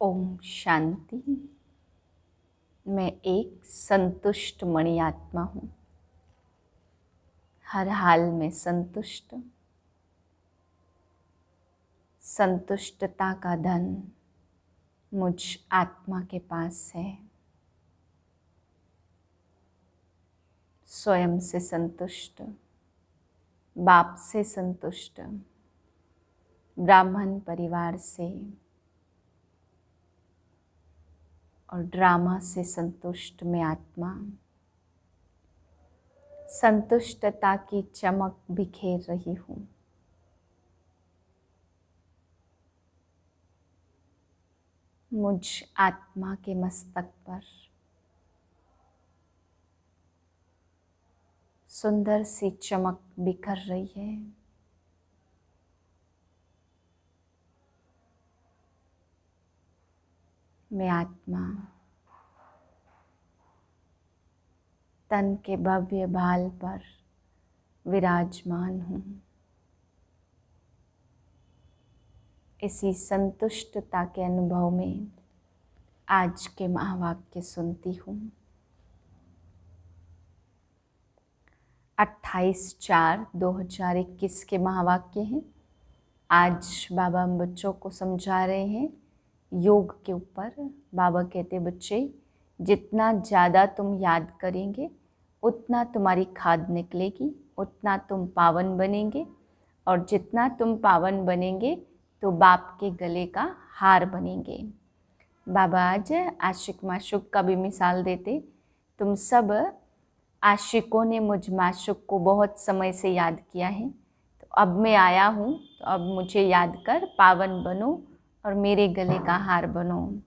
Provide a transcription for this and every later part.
ओम शांति। मैं एक संतुष्ट मणि आत्मा हूँ, हर हाल में संतुष्ट। संतुष्टता का धन मुझ आत्मा के पास है। स्वयं से संतुष्ट, बाप से संतुष्ट, ब्राह्मण परिवार से और ड्रामा से संतुष्ट मैं आत्मा संतुष्टता की चमक बिखेर रही हूँ। मुझ आत्मा के मस्तक पर सुंदर सी चमक बिखर रही है। मैं आत्मा तन के भव्य भाल पर विराजमान हूँ। इसी संतुष्टता के अनुभव में आज के महावाक्य सुनती हूँ। 28/4/2021 के महावाक्य हैं। आज बाबा हम बच्चों को समझा रहे हैं योग के ऊपर। बाबा कहते बच्चे, जितना ज़्यादा तुम याद करेंगे उतना तुम्हारी खाद निकलेगी, उतना तुम पावन बनेंगे, और जितना तुम पावन बनेंगे तो बाप के गले का हार बनेंगे। बाबा आज आशिक माशुक का भी मिसाल देते। तुम सब आशिकों ने मुझ माशुक को बहुत समय से याद किया है, तो अब मैं आया हूँ, तो अब मुझे याद कर पावन बनो और मेरे गले का हार बनो।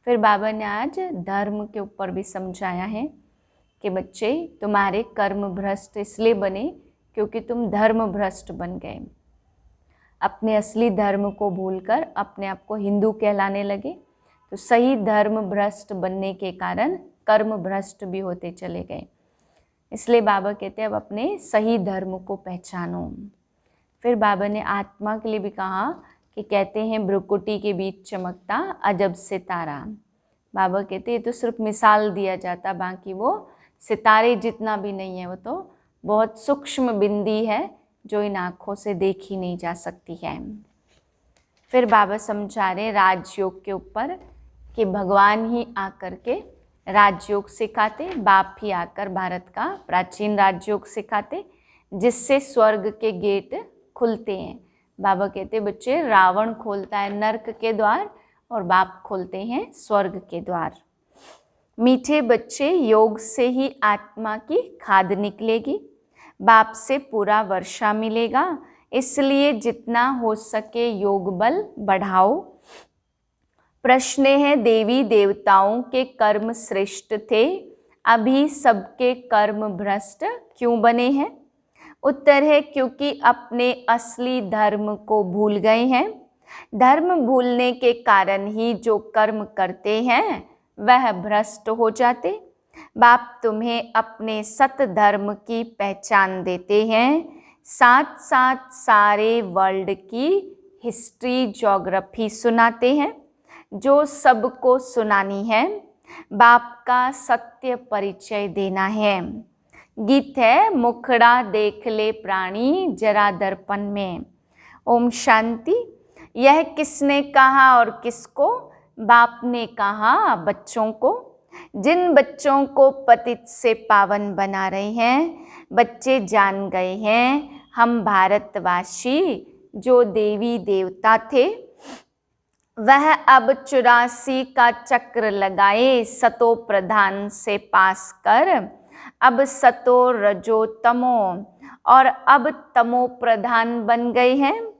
फिर बाबा ने आज धर्म के ऊपर भी समझाया है कि बच्चे, तुम्हारे कर्म भ्रष्ट इसलिए बने क्योंकि तुम धर्म भ्रष्ट बन गए। अपने असली धर्म को भूलकर अपने आप को हिंदू कहलाने लगे, तो सही धर्म भ्रष्ट बनने के कारण कर्म भ्रष्ट भी होते चले गए। इसलिए बाबा कहते हैं अब अपने सही धर्म को पहचानो। फिर बाबा ने आत्मा के लिए भी कहा कि कहते हैं भ्रुकुटी के बीच चमकता अजब सितारा। बाबा कहते ये तो सिर्फ मिसाल दिया जाता, बाकी वो सितारे जितना भी नहीं है, वो तो बहुत सूक्ष्म बिंदी है जो इन आँखों से देखी नहीं जा सकती है। फिर बाबा समझा रहे राजयोग के ऊपर कि भगवान ही आकर के राजयोग सिखाते, बाप ही आकर भारत का प्राचीन राजयोग सिखाते, जिससे स्वर्ग के गेट खुलते हैं। बाबा कहते बच्चे, रावण खोलता है नर्क के द्वार और बाप खोलते हैं स्वर्ग के द्वार। मीठे बच्चे, योग से ही आत्मा की खाद निकलेगी, बाप से पूरा वर्षा मिलेगा, इसलिए जितना हो सके योग बल बढ़ाओ। प्रश्न है, देवी देवताओं के कर्म श्रेष्ठ थे, अभी सबके कर्म भ्रष्ट क्यों बने हैं? उत्तर है क्योंकि अपने असली धर्म को भूल गए हैं। धर्म भूलने के कारण ही जो कर्म करते हैं वह भ्रष्ट हो जाते। बाप तुम्हें अपने सत धर्म की पहचान देते हैं, साथ साथ सारे वर्ल्ड की हिस्ट्री ज्योग्राफी सुनाते हैं जो सबको सुनानी है। बाप का सत्य परिचय देना है। गीत है, मुखड़ा देख ले प्राणी जरा दर्पण में। ओम शांति। यह किसने कहा और किसको? बाप ने कहा बच्चों को, जिन बच्चों को पतित से पावन बना रहे हैं। बच्चे जान गए हैं हम भारतवासी जो देवी देवता थे, वह अब 84 का चक्र लगाए सतो प्रधान से पास कर। अब सतो रजो तमो और अब तमो प्रधान बन गए हैं।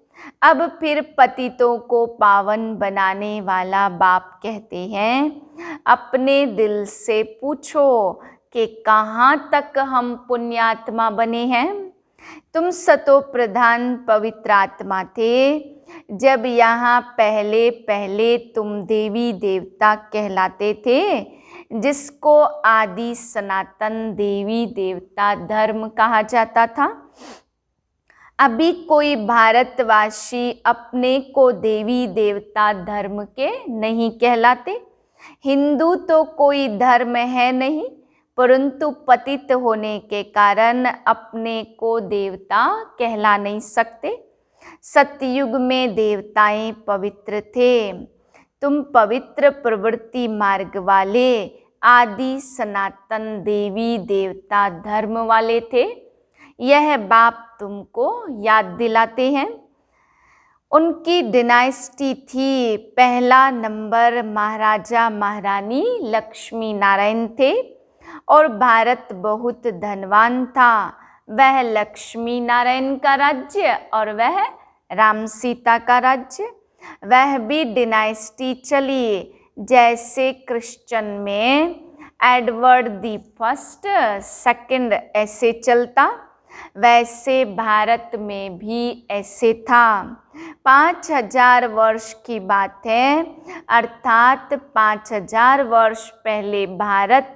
अब फिर पतितों को पावन बनाने वाला बाप कहते हैं, अपने दिल से पूछो कि कहाँ तक हम पुण्यात्मा बने हैं। तुम सतो प्रधान पवित्र आत्मा थे जब यहाँ पहले पहले तुम देवी देवता कहलाते थे, जिसको आदि सनातन देवी देवता धर्म कहा जाता था। अभी कोई भारतवासी अपने को देवी देवता धर्म के नहीं कहलाते। हिंदू तो कोई धर्म है नहीं, परंतु पतित होने के कारण अपने को देवता कहला नहीं सकते। सतयुग में देवताएं पवित्र थे। तुम पवित्र प्रवृत्ति मार्ग वाले आदि सनातन देवी देवता धर्म वाले थे। यह बाप तुमको याद दिलाते हैं। उनकी डिनाइस्टी थी। पहला नंबर महाराजा महारानी लक्ष्मी नारायण थे और भारत बहुत धनवान था। वह लक्ष्मी नारायण का राज्य और वह राम सीता का राज्य, वह भी डिनाइस्टी चली। जैसे क्रिश्चियन में एडवर्ड दी फर्स्ट सेकंड ऐसे चलता, वैसे भारत में भी ऐसे था। 5000 वर्ष की बात है, अर्थात 5000 वर्ष पहले भारत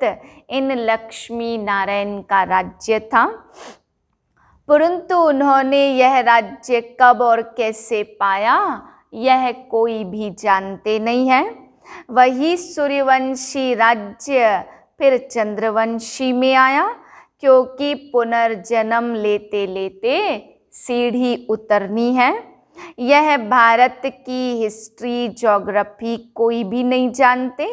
इन लक्ष्मी नारायण का राज्य था। परंतु उन्होंने यह राज्य कब और कैसे पाया, यह कोई भी जानते नहीं है। वही सूर्यवंशी राज्य फिर चंद्रवंशी में आया, क्योंकि पुनर्जन्म लेते लेते सीढ़ी उतरनी है। यह भारत की हिस्ट्री ज्योग्राफी कोई भी नहीं जानते।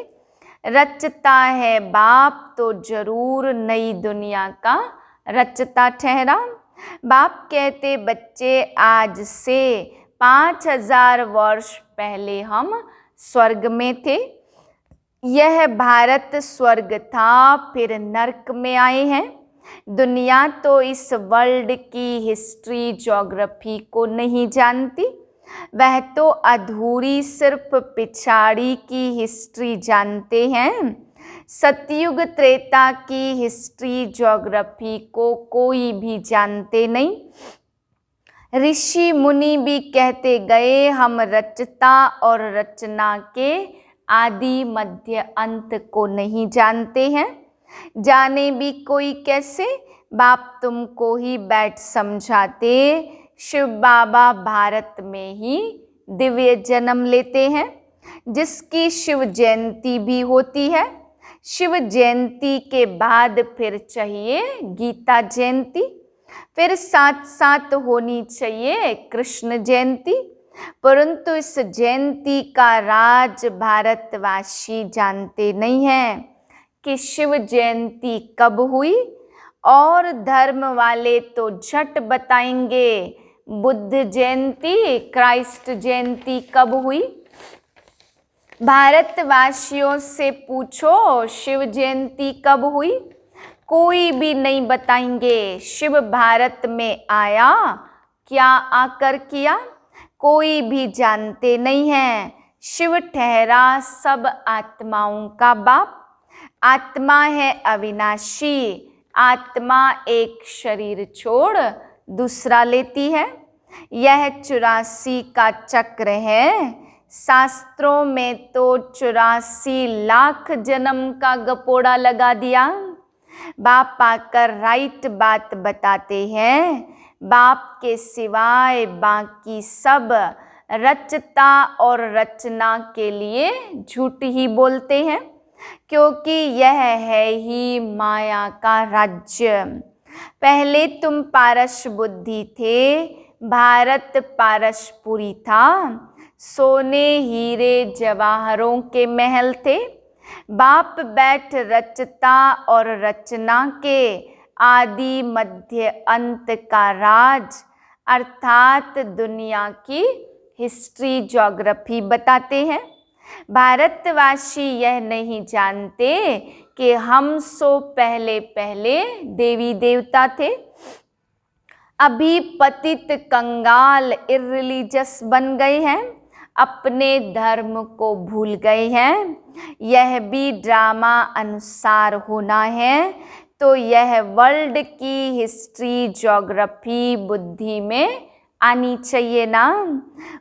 रचता है बाप तो जरूर नई दुनिया का रचता ठहरा। बाप कहते बच्चे आज से 5000 वर्ष पहले हम स्वर्ग में थे। यह भारत स्वर्ग था, फिर नरक में आए हैं। दुनिया तो इस वर्ल्ड की हिस्ट्री ज्योग्राफी को नहीं जानती। वह तो अधूरी सिर्फ पिछाड़ी की हिस्ट्री जानते हैं। सतयुग त्रेता की हिस्ट्री ज्योग्राफी को कोई भी जानते नहीं। ऋषि मुनि भी कहते गए हम रचता और रचना के आदि मध्य अंत को नहीं जानते हैं। जाने भी कोई कैसे, बाप तुमको ही बैठ समझाते। शिव बाबा भारत में ही दिव्य जन्म लेते हैं, जिसकी शिव जयंती भी होती है। शिव जयंती के बाद फिर चाहिए गीता जयंती, फिर साथ साथ होनी चाहिए कृष्ण जयंती। परंतु इस जयंती का राज भारतवासी जानते नहीं हैं कि शिव जयंती कब हुई, और धर्म वाले तो झट बताएंगे बुद्ध जयंती, क्राइस्ट जयंती कब हुई। भारतवासियों से पूछो शिव जयंती कब हुई, कोई भी नहीं बताएंगे। शिव भारत में आया, क्या आकर किया, कोई भी जानते नहीं हैं। शिव ठहरा सब आत्माओं का बाप। आत्मा है अविनाशी। आत्मा एक शरीर छोड़ दूसरा लेती है। यह 84 का चक्र है। शास्त्रों में तो 84 लाख जन्म का गपोड़ा लगा दिया। बाप आकर राइट बात बताते हैं। बाप के सिवाय बाकी सब रचता और रचना के लिए झूठ ही बोलते हैं, क्योंकि यह है ही माया का राज्य। पहले तुम पारस बुद्धि थे, भारत पारसपुरी था। सोने हीरे जवाहरों के महल थे। बाप बैठ रचता और रचना के आदि मध्य अंत का राज अर्थात दुनिया की हिस्ट्री ज्योग्राफी बताते हैं। भारतवासी यह नहीं जानते कि हम सो पहले पहले देवी देवता थे। अभी पतित कंगाल इररिलीजियस बन गए हैं, अपने धर्म को भूल गए हैं। यह भी ड्रामा अनुसार होना है, तो यह वर्ल्ड की हिस्ट्री ज्योग्राफी बुद्धि में आनी चाहिए ना।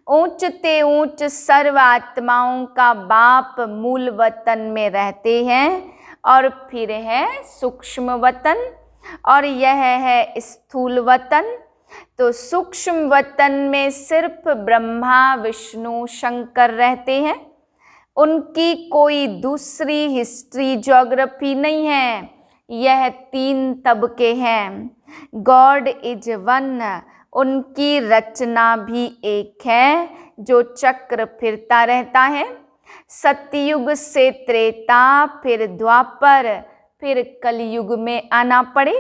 ऊंचते ऊंच सर्व आत्माओं का बाप मूल वतन में रहते हैं, और फिर है सूक्ष्म वतन, और यह है स्थूल वतन। तो सूक्ष्म वतन में सिर्फ ब्रह्मा विष्णु शंकर रहते हैं, उनकी कोई दूसरी हिस्ट्री ज्योग्राफी नहीं है। यह 3 तबके हैं। गॉड इज वन, उनकी रचना भी एक है जो चक्र फिरता रहता है। सतयुग से त्रेता, फिर द्वापर, फिर कलयुग में आना पड़े।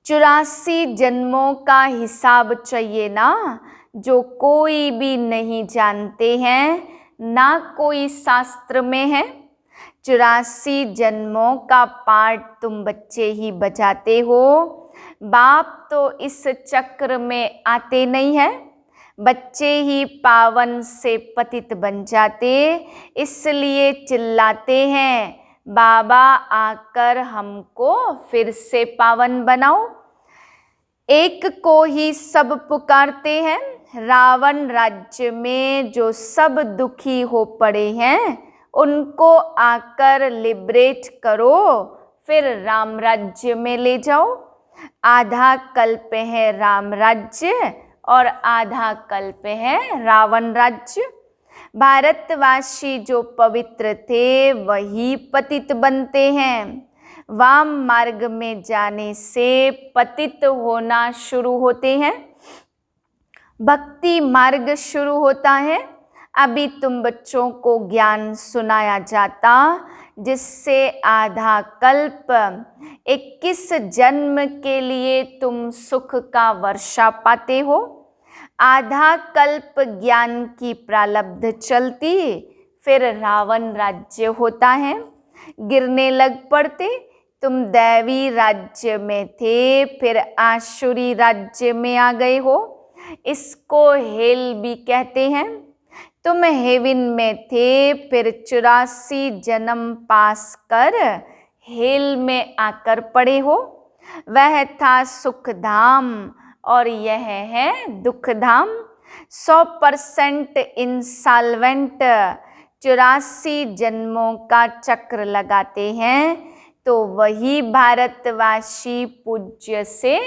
84 जन्मों का हिसाब चाहिए ना, जो कोई भी नहीं जानते हैं, ना कोई शास्त्र में है। 84 जन्मों का पाठ तुम बच्चे ही बजाते हो। बाप तो इस चक्र में आते नहीं है, बच्चे ही पावन से पतित बन जाते, इसलिए चिल्लाते हैं, बाबा आकर हमको फिर से पावन बनाओ। एक को ही सब पुकारते हैं। रावण राज्य में जो सब दुखी हो पड़े हैं, उनको आकर लिबरेट करो, फिर राम राज्य में ले जाओ। आधा कल्प है राम राज्य और आधा कल्प है रावण राज्य। भारतवासी जो पवित्र थे वही पतित बनते हैं। वाम मार्ग में जाने से पतित होना शुरू होते हैं। भक्ति मार्ग शुरू होता है। अभी तुम बच्चों को ज्ञान सुनाया जाता, जिससे आधा कल्प 21 जन्म के लिए तुम सुख का वर्षा पाते हो। आधा कल्प ज्ञान की प्रारब्ध चलती, फिर रावण राज्य होता है। गिरने लग पड़ते। तुम दैवी राज्य में थे, फिर आसुरी राज्य में आ गए हो। इसको हेल भी कहते हैं। तुम हेवन में थे, फिर 84 जन्म पास कर हेल में आकर पड़े हो। वह था सुख धाम और यह है दुख धाम। 100% इंसॉल्वेंट 84 जन्मों का चक्र लगाते हैं, तो वही भारतवासी पूज्य से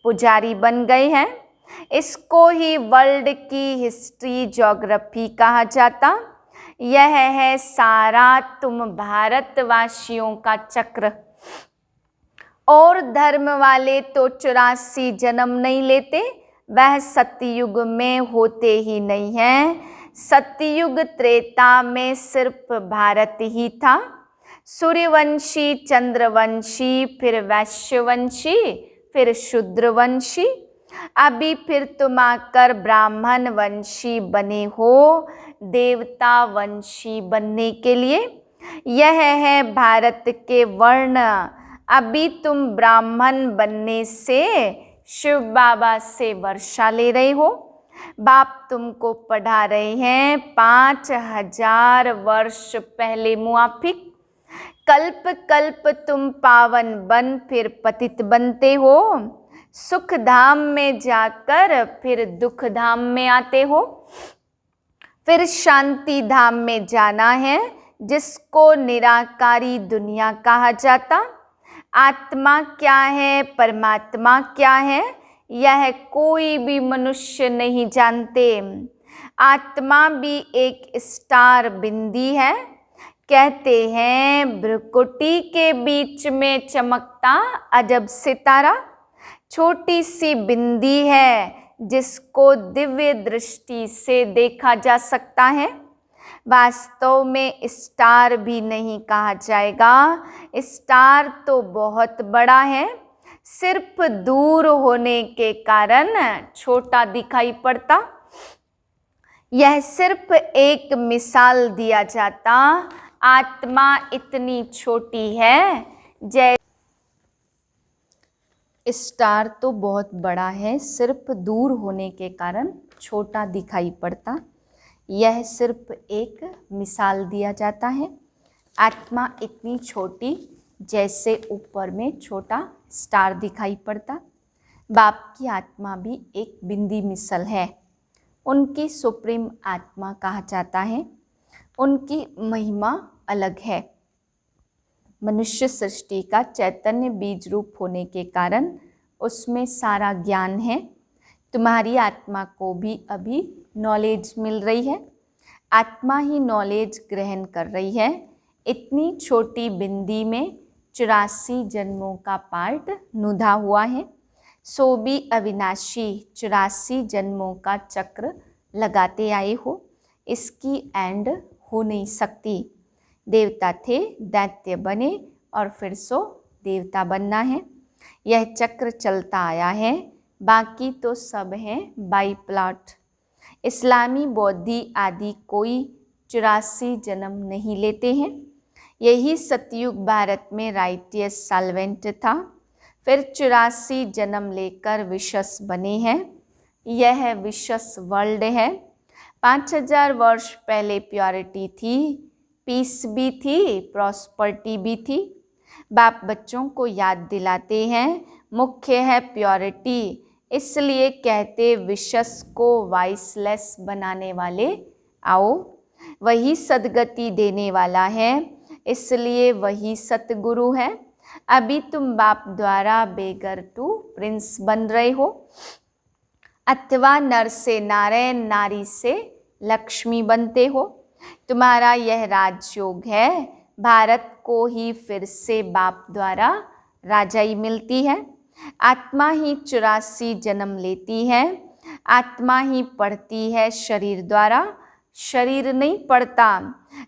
पुजारी बन गए हैं। इसको ही वर्ल्ड की हिस्ट्री ज्योग्राफी कहा जाता। यह है सारा तुम भारतवासियों का चक्र। और धर्म वाले तो 84 जन्म नहीं लेते, वह सतयुग में होते ही नहीं हैं। सतयुग त्रेता में सिर्फ भारत ही था। सूर्यवंशी, चंद्रवंशी, फिर वैश्यवंशी, फिर शूद्रवंशी। अभी फिर तुम आकर ब्राह्मण वंशी बने हो, देवता वंशी बनने के लिए। यह है भारत के वर्ण। अभी तुम ब्राह्मण बनने से शिव बाबा से वर्षा ले रहे हो। बाप तुमको पढ़ा रहे हैं 5000 वर्ष पहले मुआफिक। कल्प कल्प तुम पावन बन फिर पतित बनते हो। सुख धाम में जाकर फिर दुख धाम में आते हो। फिर शांति धाम में जाना है, जिसको निराकारी दुनिया कहा जाता। आत्मा क्या है, परमात्मा क्या है, यह कोई भी मनुष्य नहीं जानते। आत्मा भी एक स्टार बिंदी है। कहते हैं भ्रुकुटी के बीच में चमकता अजब सितारा। छोटी सी बिंदी है, जिसको दिव्य दृष्टि से देखा जा सकता है। वास्तव में स्टार भी नहीं कहा जाएगा, स्टार तो बहुत बड़ा है, सिर्फ दूर होने के कारण छोटा दिखाई पड़ता। यह सिर्फ एक मिसाल दिया जाता। आत्मा इतनी छोटी है जैसे स्टार तो बहुत बड़ा है, सिर्फ दूर होने के कारण छोटा दिखाई पड़ता। यह सिर्फ एक मिसाल दिया जाता है। आत्मा इतनी छोटी जैसे ऊपर में छोटा स्टार दिखाई पड़ता। बाप की आत्मा भी एक बिंदी मिसल है। उनकी सुप्रीम आत्मा कहा जाता है। उनकी महिमा अलग है। मनुष्य सृष्टि का चैतन्य बीज रूप होने के कारण उसमें सारा ज्ञान है। तुम्हारी आत्मा को भी अभी नॉलेज मिल रही है, आत्मा ही नॉलेज ग्रहण कर रही है। इतनी छोटी बिंदी में 84 जन्मों का पार्ट नुधा हुआ है, सो भी अविनाशी 84 जन्मों का चक्र लगाते आए हो, इसकी एंड हो नहीं सकती। देवता थे, दैत्य बने और फिर सो देवता बनना है। यह चक्र चलता आया है, बाकी तो सब हैं बाई प्लॉट। इस्लामी बौद्धि आदि कोई 84 जन्म नहीं लेते हैं। यही सतयुग भारत में राइटियस साल्वेंट था, फिर 84 जन्म लेकर विशस बने हैं। यह विशस वर्ल्ड है। 5000 वर्ष पहले प्योरिटी थी, पीस भी थी, प्रॉस्पर्टी भी थी। बाप बच्चों को याद दिलाते हैं मुख्य है प्योरिटी, इसलिए कहते विशस को वाइसलेस बनाने वाले आओ। वही सदगति देने वाला है, इसलिए वही सतगुरु है। अभी तुम बाप द्वारा बेगर टू प्रिंस बन रहे हो, अथवा नर से नारायण, नारी से लक्ष्मी बनते हो। तुम्हारा यह राजयोग है। भारत को ही फिर से बाप द्वारा राजाई मिलती है। आत्मा ही 84 जन्म लेती है। आत्मा ही पढ़ती है शरीर द्वारा, शरीर नहीं पढ़ता।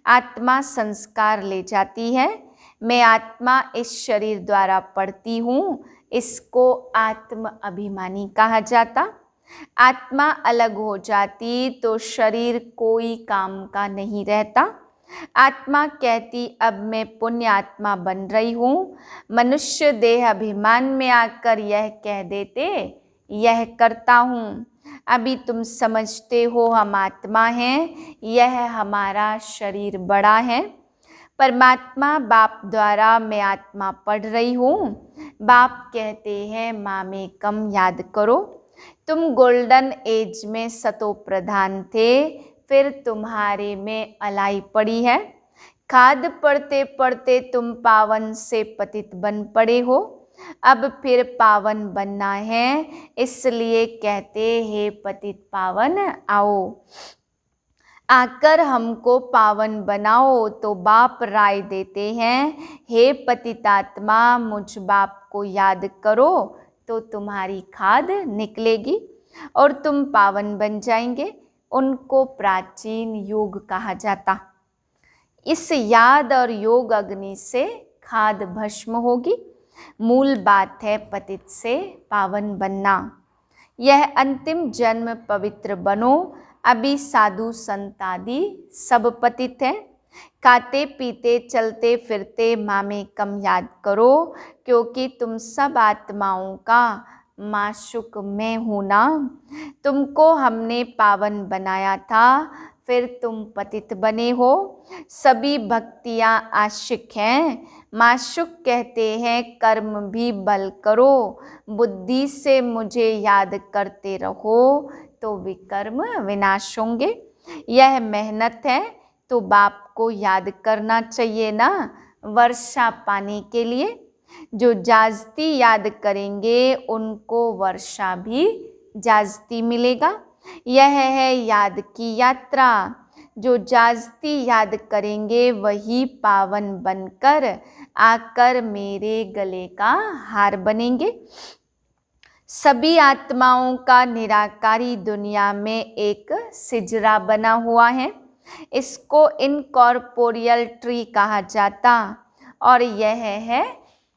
आत्मा संस्कार ले जाती है। मैं आत्मा इस शरीर द्वारा पढ़ती हूँ, इसको आत्म अभिमानी कहा जाता। आत्मा अलग हो जाती तो शरीर कोई काम का नहीं रहता। आत्मा कहती अब मैं पुण्य आत्मा बन रही हूँ। मनुष्य देह अभिमान में आकर यह कह देते यह करता हूँ। अभी तुम समझते हो हम आत्मा हैं, यह हमारा शरीर बड़ा है। परमात्मा बाप द्वारा मैं आत्मा पढ़ रही हूँ। बाप कहते हैं माँ में कम याद करो। तुम गोल्डन एज में सतो प्रधान थे, फिर तुम्हारे में अलाई पड़ी है। खाद पढ़ते पढ़ते तुम पावन से पतित बन पड़े हो। अब फिर पावन बनना है, इसलिए कहते हे पतित पावन आओ। आकर हमको पावन बनाओ तो बाप राय देते हैं हे पतितात्मा मुझ बाप को याद करो तो तुम्हारी खाद निकलेगी और तुम पावन बन जाएंगे। उनको प्राचीन योग कहा जाता। इस याद और योग अग्नि से खाद भस्म होगी। मूल बात है पतित से पावन बनना। यह अंतिम जन्म पवित्र बनो। अभी साधु संत आदि सब पतित हैं। खाते पीते चलते फिरते माँ में कम याद करो, क्योंकि तुम सब आत्माओं का माशुक मैं हूँ ना। तुमको हमने पावन बनाया था, फिर तुम पतित बने हो। सभी भक्तियाँ आशिक हैं। माशुक कहते हैं कर्म भी बल करो। बुद्धि से मुझे याद करते रहो तो विकर्म विनाश होंगे। यह मेहनत है तो बाप को याद करना चाहिए ना, वर्षा पाने के लिए। जो जाजती याद करेंगे उनको वर्षा भी जाजती मिलेगा। यह है याद की यात्रा। जो जाजती याद करेंगे वही पावन बनकर आकर मेरे गले का हार बनेंगे। सभी आत्माओं का निराकारी दुनिया में एक सिजरा बना हुआ है। इसको इनकॉर्पोरियल ट्री कहा जाता और यह है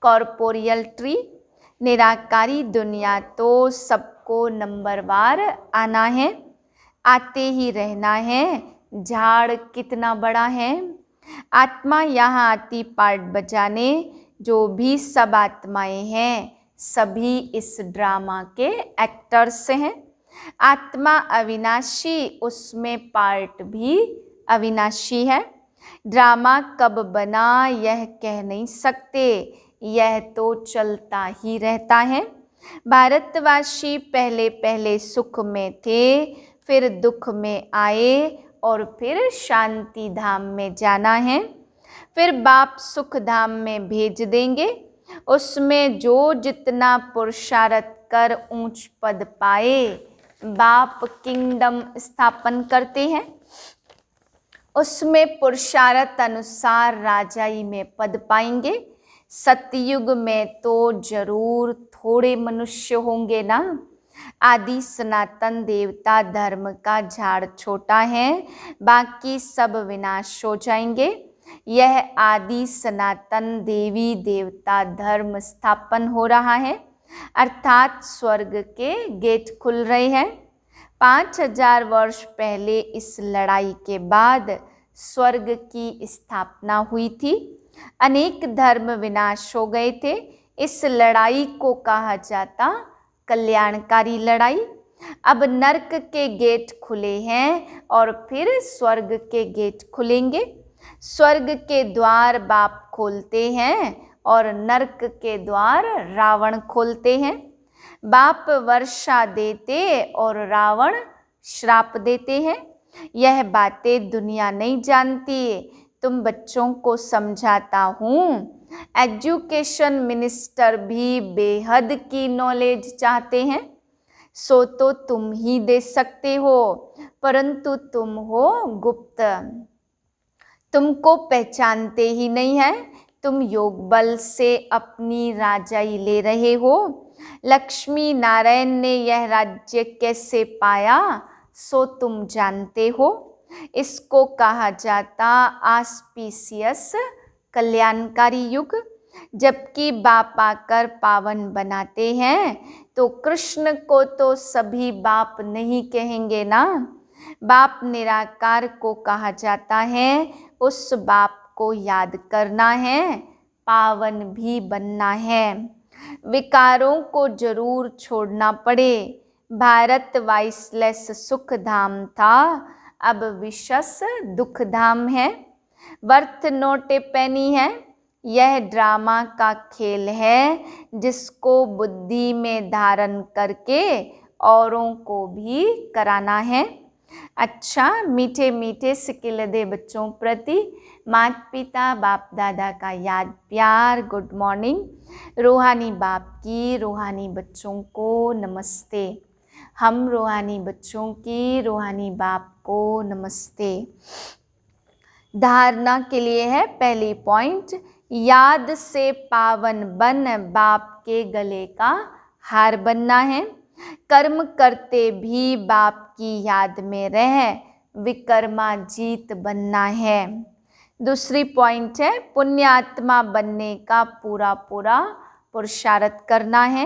कॉर्पोरियल ट्री। निराकारी दुनिया तो सबको नंबरवार आना है, आते ही रहना है। झाड़ कितना बड़ा है। आत्मा यहाँ आती पार्ट बजाने। जो भी सब आत्माएं हैं सभी इस ड्रामा के एक्टर्स हैं। आत्मा अविनाशी, उसमें पार्ट भी अविनाशी है। ड्रामा कब बना यह कह नहीं सकते, यह तो चलता ही रहता है। भारतवासी पहले पहले सुख में थे, फिर दुख में आए और फिर शांति धाम में जाना है। फिर बाप सुख धाम में भेज देंगे। उसमें जो जितना पुरुषार्थ कर ऊंच पद पाए, बाप किंगडम स्थापन करते हैं। उसमें पुरुषार्थ अनुसार राजाई में पद पाएंगे। सतयुग में तो जरूर थोड़े मनुष्य होंगे ना। आदि सनातन देवता धर्म का झाड़ छोटा है, बाकी सब विनाश हो जाएंगे। यह आदि सनातन देवी देवता धर्म स्थापन हो रहा है, अर्थात स्वर्ग के गेट खुल रहे हैं। 5000 वर्ष पहले इस लड़ाई के बाद स्वर्ग की स्थापना हुई थी। अनेक धर्म विनाश हो गए थे। इस लड़ाई को कहा जाता कल्याणकारी लड़ाई। अब नरक के गेट खुले हैं और फिर स्वर्ग के गेट खुलेंगे। स्वर्ग के द्वार बाप खोलते हैं और नरक के द्वार रावण खोलते हैं। बाप वर्षा देते और रावण श्राप देते हैं। यह बातें दुनिया नहीं जानती, तुम बच्चों को समझाता हूँ। एजुकेशन मिनिस्टर भी बेहद की नॉलेज चाहते हैं, सो तो तुम ही दे सकते हो, परंतु तुम हो गुप्त, तुमको पहचानते ही नहीं है। तुम योग बल से अपनी राजाई ले रहे हो। लक्ष्मी नारायण ने यह राज्य कैसे पाया सो तुम जानते हो। इसको कहा जाता आस्पिशियस कल्याणकारी युग। जबकि बाप आकर पावन बनाते हैं तो कृष्ण को तो सभी बाप नहीं कहेंगे ना। बाप निराकार को कहा जाता है, उस बाप को याद करना है, पावन भी बनना है। विकारों को जरूर छोड़ना पड़े। भारत वाइसलेस सुख धाम था, अब विशस दुख धाम है। वर्थ नोट ए पेनी है। यह ड्रामा का खेल है, जिसको बुद्धि में धारण करके औरों को भी कराना है। अच्छा, मीठे मीठे सिकिल दे बच्चों प्रति माता पिता बाप दादा का याद प्यार गुड मॉर्निंग। रूहानी बाप की रूहानी बच्चों को नमस्ते। हम रूहानी बच्चों की रूहानी बाप को नमस्ते। धारणा के लिए है पहली पॉइंट, याद से पावन बन बाप के गले का हार बनना है। कर्म करते भी बाप की याद में रह विकर्मा जीत बनना है। दूसरी पॉइंट है, पुण्यात्मा बनने का पूरा पूरा पुरुषार्थ करना है।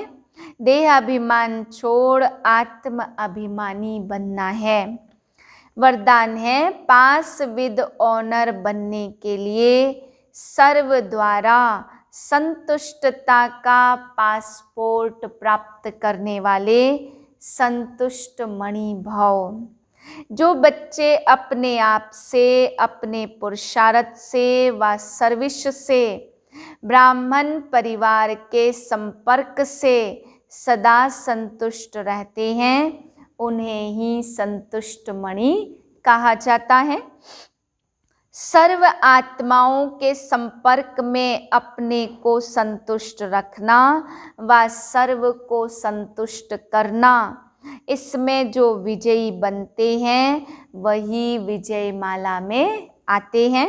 देह अभिमान छोड़ आत्म अभिमानी बनना है। वरदान है, पास विद ऑनर बनने के लिए सर्व द्वारा संतुष्टता का पासपोर्ट प्राप्त करने वाले संतुष्ट मणि भव। जो बच्चे अपने आप से, अपने पुरुषार्थ से व सर्विस से, ब्राह्मण परिवार के संपर्क से सदा संतुष्ट रहते हैं, उन्हें ही संतुष्ट मणि कहा जाता है। सर्व आत्माओं के संपर्क में अपने को संतुष्ट रखना व सर्व को संतुष्ट करना, इसमें जो विजयी बनते हैं वही विजय माला में आते हैं।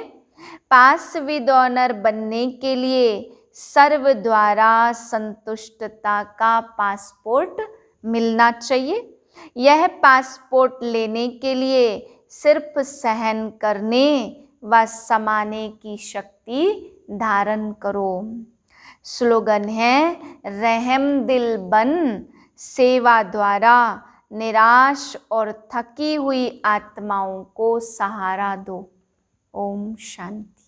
पास विद ऑनर बनने के लिए सर्व द्वारा संतुष्टता का पासपोर्ट मिलना चाहिए। यह पासपोर्ट लेने के लिए सिर्फ सहन करने व समाने की शक्ति धारण करो। स्लोगन है, रहम दिल बन सेवा द्वारा निराश और थकी हुई आत्माओं को सहारा दो। ओम शांति।